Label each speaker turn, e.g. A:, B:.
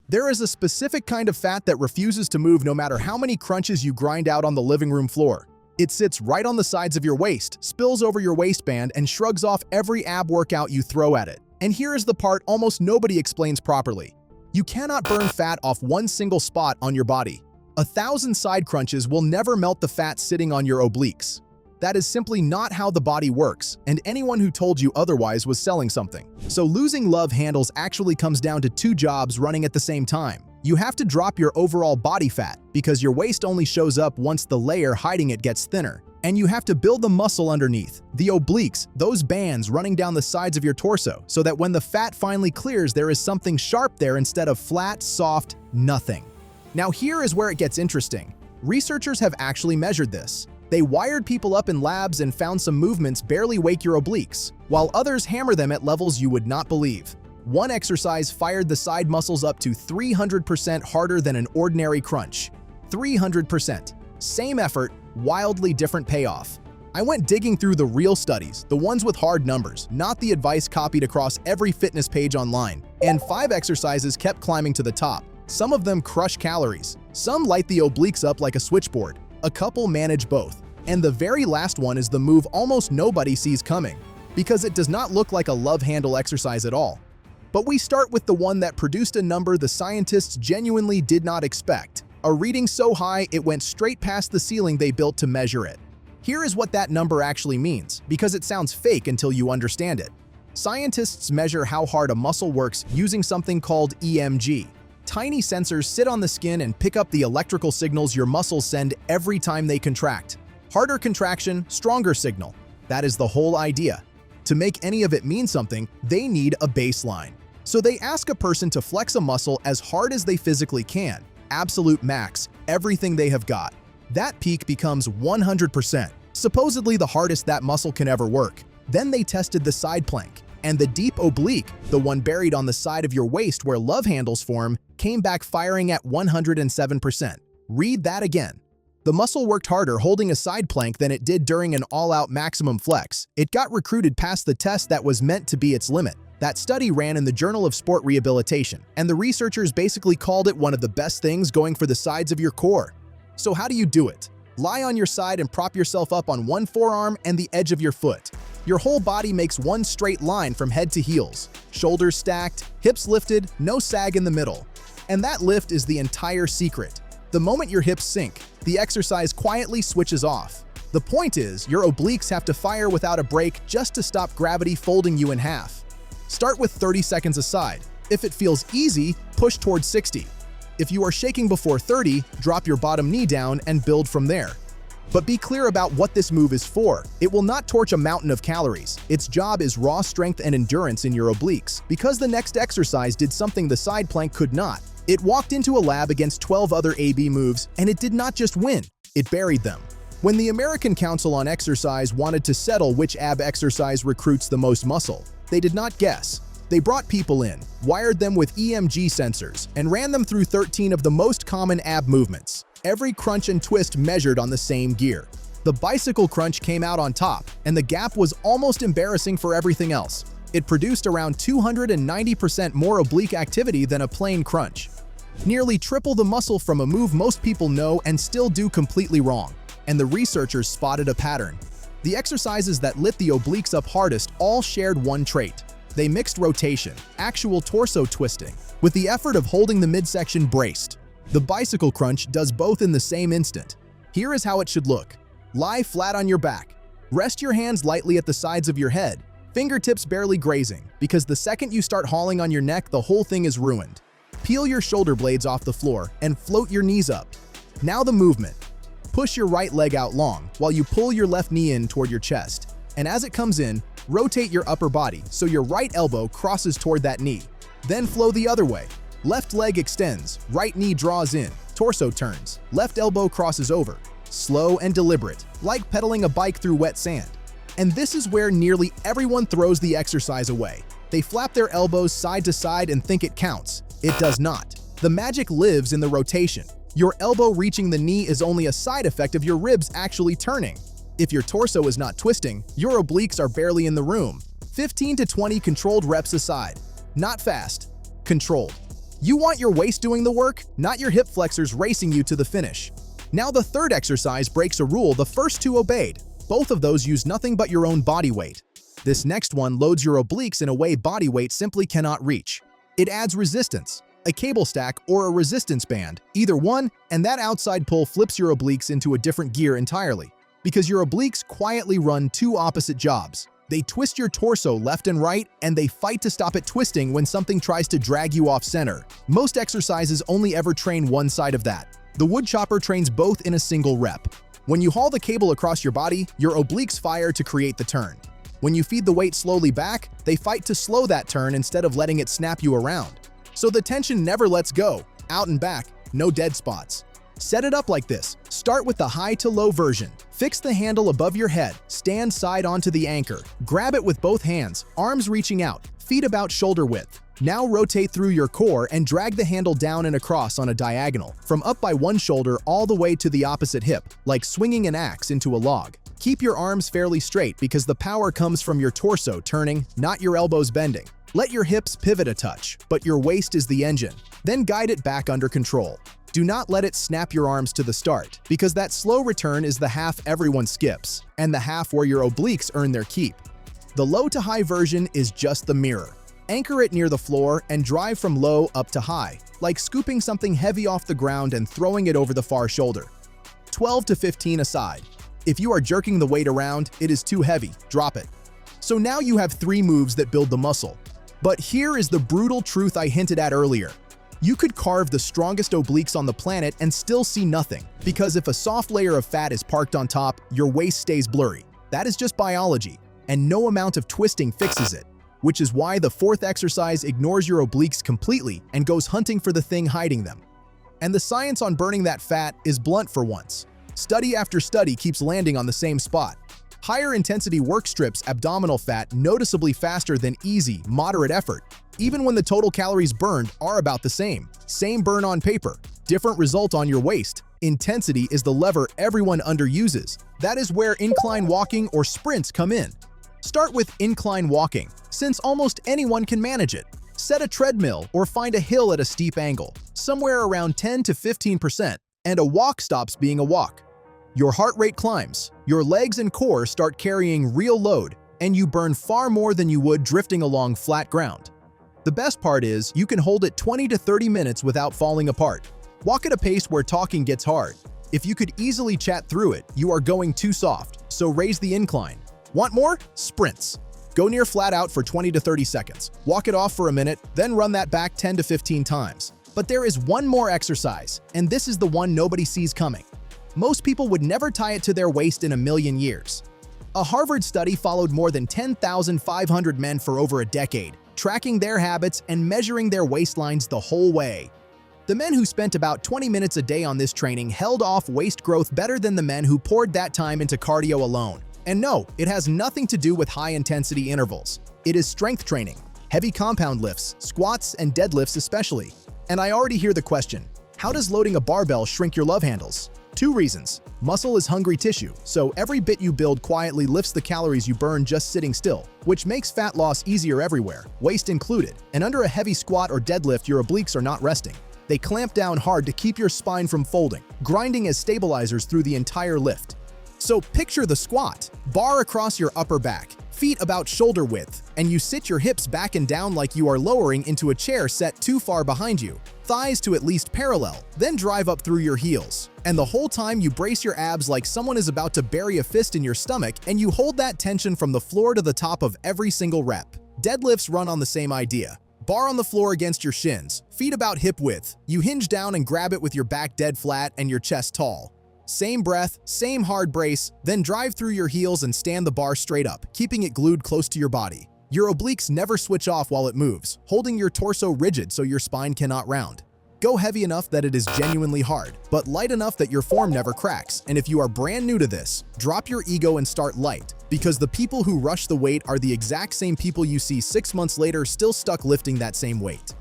A: There is a specific kind of fat that refuses to move no matter how many crunches you grind out on the living room floor. It sits right on the sides of your waist, spills over your waistband, and shrugs off every ab workout you throw at it. And here is the part almost nobody explains properly. You cannot burn fat off one single spot on your body. 1,000 side crunches will never melt the fat sitting on your obliques. That is simply not how the body works, and anyone who told you otherwise was selling something. So losing love handles actually comes down to two jobs running at the same time. You have to drop your overall body fat because your waist only shows up once the layer hiding it gets thinner. And you have to build the muscle underneath, the obliques, those bands running down the sides of your torso, so that when the fat finally clears, there is something sharp there instead of flat, soft, nothing. Now here is where it gets interesting. Researchers have actually measured this. They wired people up in labs and found some movements barely wake your obliques, while others hammer them at levels you would not believe. One exercise fired the side muscles up to 300% harder than an ordinary crunch. 300%. Same effort, wildly different payoff. I went digging through the real studies, the ones with hard numbers, not the advice copied across every fitness page online. And 5 exercises kept climbing to the top. Some of them crush calories. Some light the obliques up like a switchboard. A couple manage both. And the very last one is the move almost nobody sees coming, because it does not look like a love handle exercise at all. But we start with the one that produced a number the scientists genuinely did not expect. A reading so high it went straight past the ceiling they built to measure it. Here is what that number actually means, because it sounds fake until you understand it. Scientists measure how hard a muscle works using something called EMG. Tiny sensors sit on the skin and pick up the electrical signals your muscles send every time they contract. Harder contraction, stronger signal. That is the whole idea. To make any of it mean something, they need a baseline. So they ask a person to flex a muscle as hard as they physically can, absolute max, everything they have got. That peak becomes 100%, supposedly the hardest that muscle can ever work. Then they tested the side plank, and the deep oblique, the one buried on the side of your waist where love handles form, came back firing at 107%. Read that again. The muscle worked harder holding a side plank than it did during an all-out maximum flex. It got recruited past the test that was meant to be its limit. That study ran in the Journal of Sport Rehabilitation, and the researchers basically called it one of the best things going for the sides of your core. So how do you do it? Lie on your side and prop yourself up on one forearm and the edge of your foot. Your whole body makes one straight line from head to heels. Shoulders stacked, hips lifted, no sag in the middle. And that lift is the entire secret. The moment your hips sink, the exercise quietly switches off. The point is, your obliques have to fire without a break just to stop gravity folding you in half. Start with 30 seconds a side. If it feels easy, push towards 60. If you are shaking before 30, drop your bottom knee down and build from there. But be clear about what this move is for. It will not torch a mountain of calories. Its job is raw strength and endurance in your obliques, because the next exercise did something the side plank could not. It walked into a lab against 12 other AB moves, and it did not just win, it buried them. When the American Council on Exercise wanted to settle which ab exercise recruits the most muscle, they did not guess. They brought people in, wired them with EMG sensors, and ran them through 13 of the most common ab movements. Every crunch and twist measured on the same gear. The bicycle crunch came out on top, and the gap was almost embarrassing for everything else. It produced around 290% more oblique activity than a plain crunch. Nearly triple the muscle from a move most people know and still do completely wrong. And the researchers spotted a pattern. The exercises that lit the obliques up hardest all shared one trait. They mixed rotation, actual torso twisting, with the effort of holding the midsection braced. The bicycle crunch does both in the same instant. Here is how it should look. Lie flat on your back. Rest your hands lightly at the sides of your head, fingertips barely grazing, because the second you start hauling on your neck, the whole thing is ruined. Peel your shoulder blades off the floor and float your knees up. Now the movement. Push your right leg out long while you pull your left knee in toward your chest. And as it comes in, rotate your upper body so your right elbow crosses toward that knee. Then flow the other way. Left leg extends, right knee draws in, torso turns, left elbow crosses over. Slow and deliberate, like pedaling a bike through wet sand. And this is where nearly everyone throws the exercise away. They flap their elbows side to side and think it counts. It does not. The magic lives in the rotation. Your elbow reaching the knee is only a side effect of your ribs actually turning. If your torso is not twisting, your obliques are barely in the room. 15 to 20 controlled reps a side. Not fast, controlled. You want your waist doing the work, not your hip flexors racing you to the finish. Now the third exercise breaks a rule the first two obeyed. Both of those use nothing but your own body weight. This next one loads your obliques in a way body weight simply cannot reach. It adds resistance, a cable stack or a resistance band, either one, and that outside pull flips your obliques into a different gear entirely. Because your obliques quietly run two opposite jobs. They twist your torso left and right, and they fight to stop it twisting when something tries to drag you off center. Most exercises only ever train one side of that. The woodchopper trains both in a single rep. When you haul the cable across your body, your obliques fire to create the turn. When you feed the weight slowly back, they fight to slow that turn instead of letting it snap you around. So the tension never lets go. Out and back, no dead spots. Set it up like this. Start with the high to low version. Fix the handle above your head, stand side onto the anchor. Grab it with both hands, arms reaching out, feet about shoulder width. Now rotate through your core and drag the handle down and across on a diagonal, from up by one shoulder all the way to the opposite hip, like swinging an axe into a log. Keep your arms fairly straight because the power comes from your torso turning, not your elbows bending. Let your hips pivot a touch, but your waist is the engine. Then guide it back under control. Do not let it snap your arms to the start, because that slow return is the half everyone skips, and the half where your obliques earn their keep. The low to high version is just the mirror. Anchor it near the floor and drive from low up to high, like scooping something heavy off the ground and throwing it over the far shoulder. 12 to 15 aside. If you are jerking the weight around, it is too heavy, drop it. So now you have 3 moves that build the muscle. But here is the brutal truth I hinted at earlier. You could carve the strongest obliques on the planet and still see nothing, because if a soft layer of fat is parked on top, your waist stays blurry. That is just biology, and no amount of twisting fixes it. Which is why the fourth exercise ignores your obliques completely and goes hunting for the thing hiding them. And the science on burning that fat is blunt for once. Study after study keeps landing on the same spot. Higher intensity work strips abdominal fat noticeably faster than easy, moderate effort, even when the total calories burned are about the same. Same burn on paper, different result on your waist. Intensity is the lever everyone underuses. That is where incline walking or sprints come in. Start with incline walking, since almost anyone can manage it. Set a treadmill or find a hill at a steep angle, somewhere around 10 to 15%, and a walk stops being a walk. Your heart rate climbs, your legs and core start carrying real load, and you burn far more than you would drifting along flat ground. The best part is you can hold it 20 to 30 minutes without falling apart. Walk at a pace where talking gets hard. If you could easily chat through it, you are going too soft, so raise the incline. Want more? Sprints. Go near flat out for 20 to 30 seconds. Walk it off for a minute, then run that back 10 to 15 times. But there is one more exercise, and this is the one nobody sees coming. Most people would never tie it to their waist in a million years. A Harvard study followed more than 10,500 men for over a decade, tracking their habits and measuring their waistlines the whole way. The men who spent about 20 minutes a day on this training held off waist growth better than the men who poured that time into cardio alone. And no, it has nothing to do with high-intensity intervals. It is strength training, heavy compound lifts, squats, and deadlifts especially. And I already hear the question, how does loading a barbell shrink your love handles? 2 reasons. Muscle is hungry tissue, so every bit you build quietly lifts the calories you burn just sitting still, which makes fat loss easier everywhere, waist included. And under a heavy squat or deadlift, your obliques are not resting. They clamp down hard to keep your spine from folding, grinding as stabilizers through the entire lift. So picture the squat, bar across your upper back, feet about shoulder width, and you sit your hips back and down like you are lowering into a chair set too far behind you, thighs to at least parallel, then drive up through your heels. And the whole time you brace your abs like someone is about to bury a fist in your stomach, and you hold that tension from the floor to the top of every single rep. Deadlifts run on the same idea. Bar on the floor against your shins, feet about hip width. You hinge down and grab it with your back dead flat and your chest tall. Same breath, same hard brace, then drive through your heels and stand the bar straight up, keeping it glued close to your body. Your obliques never switch off while it moves, holding your torso rigid so your spine cannot round. Go heavy enough that it is genuinely hard, but light enough that your form never cracks. And if you are brand new to this, drop your ego and start light, because the people who rush the weight are the exact same people you see 6 months later still stuck lifting that same weight.